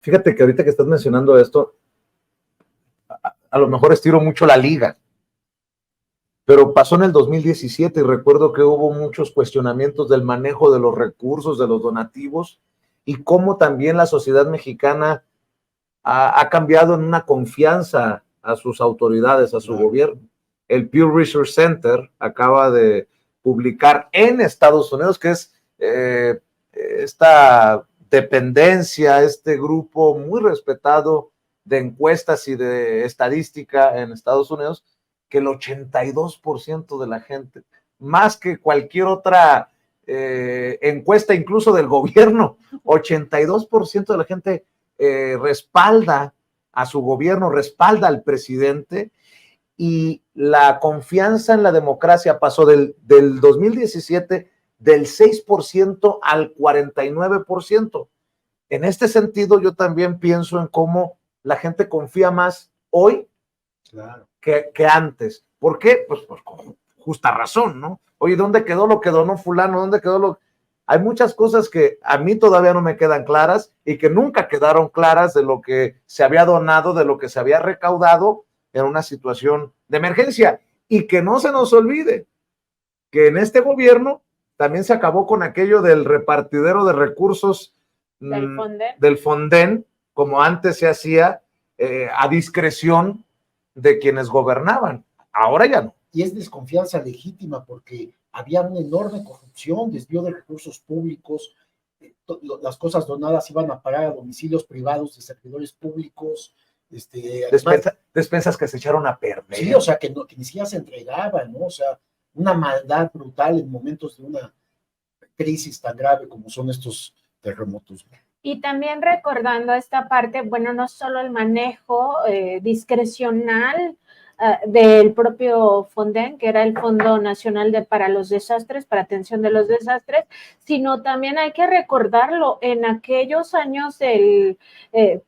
Fíjate que ahorita que estás mencionando esto, a lo mejor estiro mucho la liga, pero pasó en el 2017 y recuerdo que hubo muchos cuestionamientos del manejo de los recursos, de los donativos, y cómo también la sociedad mexicana ha cambiado en una confianza a sus autoridades, a su gobierno. El Pew Research Center acaba de publicar en Estados Unidos, que es esta dependencia, este grupo muy respetado de encuestas y de estadística en Estados Unidos, que el 82% de la gente, más que cualquier otra encuesta incluso del gobierno, 82% de la gente respalda a su gobierno, respalda al presidente, y la confianza en la democracia pasó del 2017 del 6% al 49%. En este sentido, yo también pienso en cómo la gente confía más hoy que antes. ¿Por qué? Pues con justa razón, ¿no? Oye, ¿dónde quedó lo que donó fulano? ¿Dónde quedó lo...? Hay muchas cosas que a mí todavía no me quedan claras y que nunca quedaron claras de lo que se había donado, de lo que se había recaudado en una situación de emergencia. Y que no se nos olvide que en este gobierno también se acabó con aquello del repartidero de recursos del Fonden, como antes se hacía a discreción de quienes gobernaban. Ahora ya no. Y es desconfianza legítima porque había una enorme corrupción, desvío de recursos públicos, las cosas donadas iban a parar a domicilios privados de servidores públicos. Despensas que se echaron a perder. Sí, o sea, que ni siquiera se entregaban, ¿no? O sea, una maldad brutal en momentos de una crisis tan grave como son estos terremotos. Y también recordando esta parte, bueno, no solo el manejo discrecional del propio Fonden, que era el Fondo Nacional para los Desastres, para atención de los desastres, sino también hay que recordarlo, en aquellos años del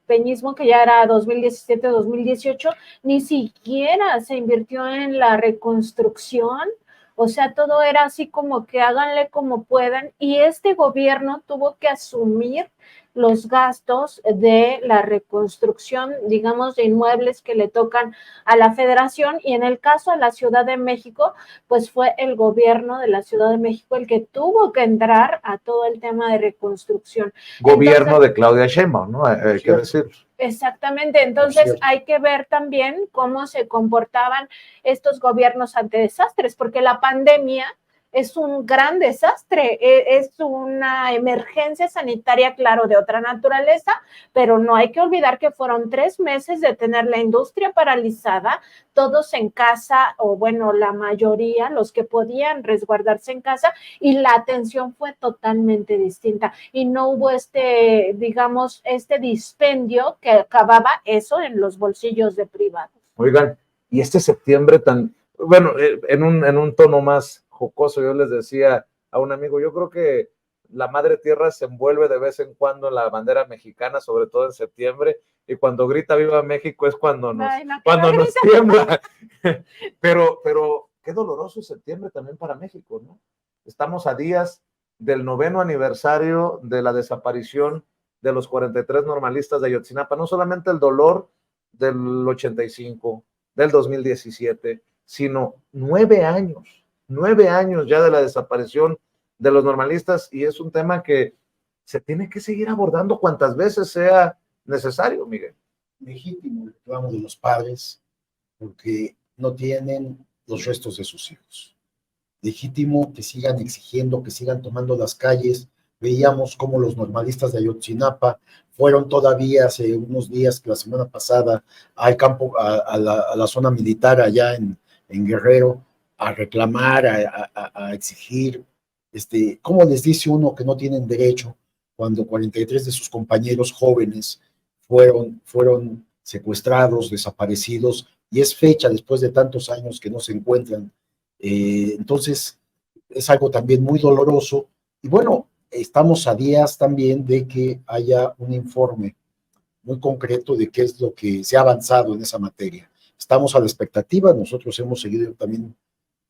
peñismo, que ya era 2017-2018, ni siquiera se invirtió en la reconstrucción. O sea, todo era así como que háganle como puedan, y este gobierno tuvo que asumir los gastos de la reconstrucción, digamos, de inmuebles que le tocan a la federación, y en el caso de la Ciudad de México, pues fue el gobierno de la Ciudad de México el que tuvo que entrar a todo el tema de reconstrucción. Gobierno de Claudia Sheinbaum, ¿no? Hay que decir. Exactamente, entonces hay que ver también cómo se comportaban estos gobiernos ante desastres, porque la pandemia es un gran desastre, es una emergencia sanitaria, claro, de otra naturaleza, pero no hay que olvidar que fueron 3 meses de tener la industria paralizada, todos en casa, o bueno, la mayoría, los que podían resguardarse en casa, y la atención fue totalmente distinta, y no hubo digamos, este dispendio que acababa eso en los bolsillos de privados. Oigan, y este septiembre tan, bueno, en un tono más jocoso, yo les decía a un amigo, yo creo que la madre tierra se envuelve de vez en cuando en la bandera mexicana, sobre todo en septiembre, y cuando grita Viva México es cuando nos tiembla. pero qué doloroso septiembre también para México, ¿no? Estamos a días del 9º aniversario de la desaparición de los 43 normalistas de Ayotzinapa, no solamente el dolor del 85, del 2017, sino 9 años ya de la desaparición de los normalistas, y es un tema que se tiene que seguir abordando cuantas veces sea necesario, Miguel. Legítimo el reclamo de los padres porque no tienen los restos de sus hijos. Legítimo que sigan exigiendo, que sigan tomando las calles. Veíamos cómo los normalistas de Ayotzinapa fueron todavía hace unos días, la semana pasada, al campo, a la zona militar allá en Guerrero, a reclamar, a exigir. ¿Cómo les dice uno que no tienen derecho cuando 43 de sus compañeros jóvenes fueron secuestrados, desaparecidos, y es fecha después de tantos años que no se encuentran? Entonces, es algo también muy doloroso. Y bueno, estamos a días también de que haya un informe muy concreto de qué es lo que se ha avanzado en esa materia. Estamos a la expectativa, nosotros hemos seguido también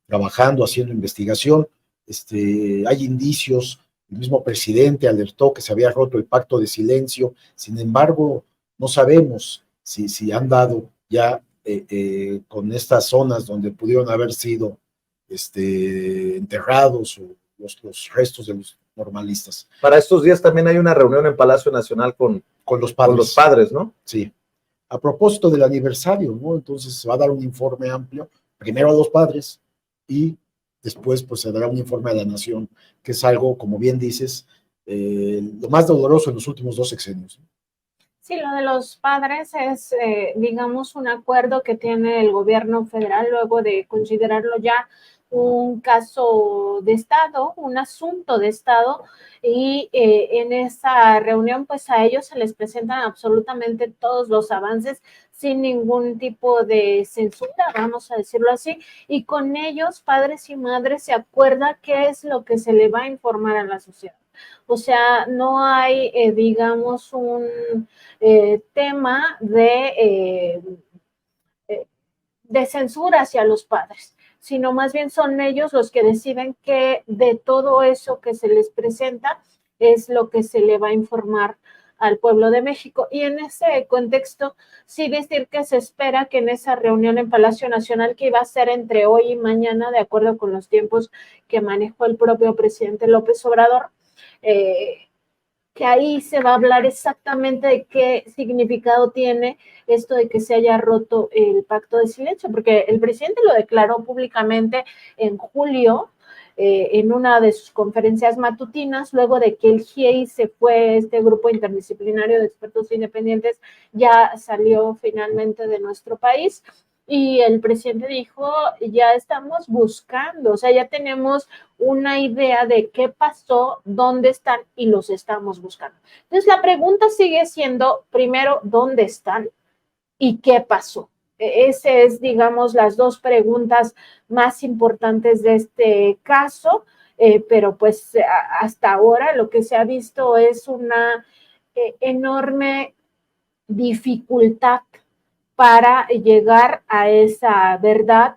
trabajando, haciendo investigación. Hay indicios El mismo presidente alertó que se había roto el pacto de silencio. Sin embargo, no sabemos si han dado ya con estas zonas donde pudieron haber sido enterrados o los restos de los normalistas. Para estos días también hay una reunión en Palacio Nacional con los padres. Con los padres, ¿no? Sí. A propósito del aniversario, ¿no? Entonces se va a dar un informe amplio, primero a los padres y después pues se dará un informe a la nación, que es algo, como bien dices, lo más doloroso en los últimos 2 sexenios. Sí, lo de los padres es, digamos, un acuerdo que tiene el gobierno federal luego de considerarlo ya un caso de Estado, un asunto de Estado, y en esa reunión, pues a ellos se les presentan absolutamente todos los avances sin ningún tipo de censura, vamos a decirlo así, y con ellos, padres y madres, se acuerda qué es lo que se le va a informar a la sociedad. O sea, no hay, digamos, un tema de censura hacia los padres, sino más bien son ellos los que deciden que de todo eso que se les presenta es lo que se le va a informar al pueblo de México. Y en ese contexto, sí decir que se espera que en esa reunión en Palacio Nacional, que iba a ser entre hoy y mañana, de acuerdo con los tiempos que manejó el propio presidente López Obrador, que ahí se va a hablar exactamente de qué significado tiene esto de que se haya roto el pacto de silencio, porque el presidente lo declaró públicamente en julio, en una de sus conferencias matutinas, luego de que el GIEI se fue, este grupo interdisciplinario de expertos independientes ya salió finalmente de nuestro país. Y el presidente dijo, ya estamos buscando, o sea, ya tenemos una idea de qué pasó, dónde están y los estamos buscando. Entonces, la pregunta sigue siendo, primero, ¿dónde están y qué pasó? Ese es, digamos, las dos preguntas más importantes de este caso, pero pues hasta ahora lo que se ha visto es una enorme dificultad para llegar a esa verdad,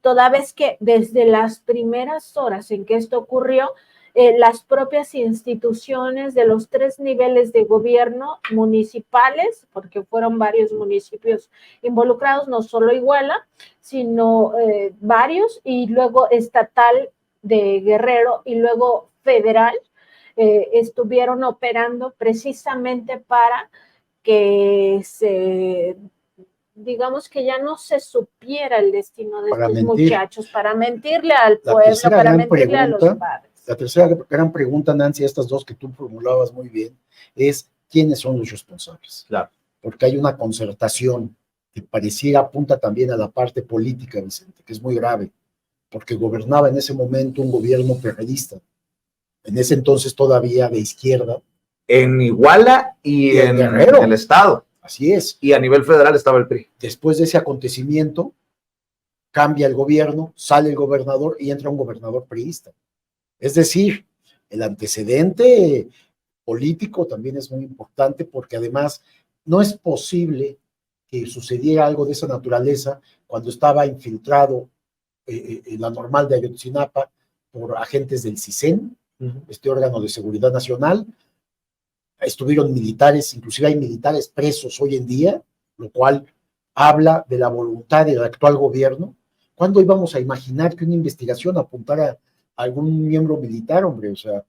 toda vez que desde las primeras horas en que esto ocurrió, las propias instituciones de los 3 niveles de gobierno municipales, porque fueron varios municipios involucrados, no solo Iguala, sino varios, y luego estatal de Guerrero y luego federal, estuvieron operando precisamente para que se, digamos que ya no se supiera el destino de estos muchachos, para mentirle al pueblo, para mentirle a los padres. La tercera gran pregunta, Nancy, estas dos que tú formulabas muy bien, es ¿quiénes son los responsables? Claro. Porque hay una concertación que pareciera apunta también a la parte política, Vicente, que es muy grave, porque gobernaba en ese momento un gobierno perredista, en ese entonces todavía de izquierda. En Iguala y en Guerrero. El estado. Así es. Y a nivel federal estaba el PRI. Después de ese acontecimiento, cambia el gobierno, sale el gobernador y entra un gobernador priista. Es decir, el antecedente político también es muy importante porque además no es posible que sucediera algo de esa naturaleza cuando estaba infiltrado en la normal de Ayotzinapa por agentes del CISEN, este órgano de seguridad nacional. Estuvieron militares, inclusive hay militares presos hoy en día, lo cual habla de la voluntad del actual gobierno. ¿Cuándo íbamos a imaginar que una investigación apuntara a algún miembro militar, hombre? O sea,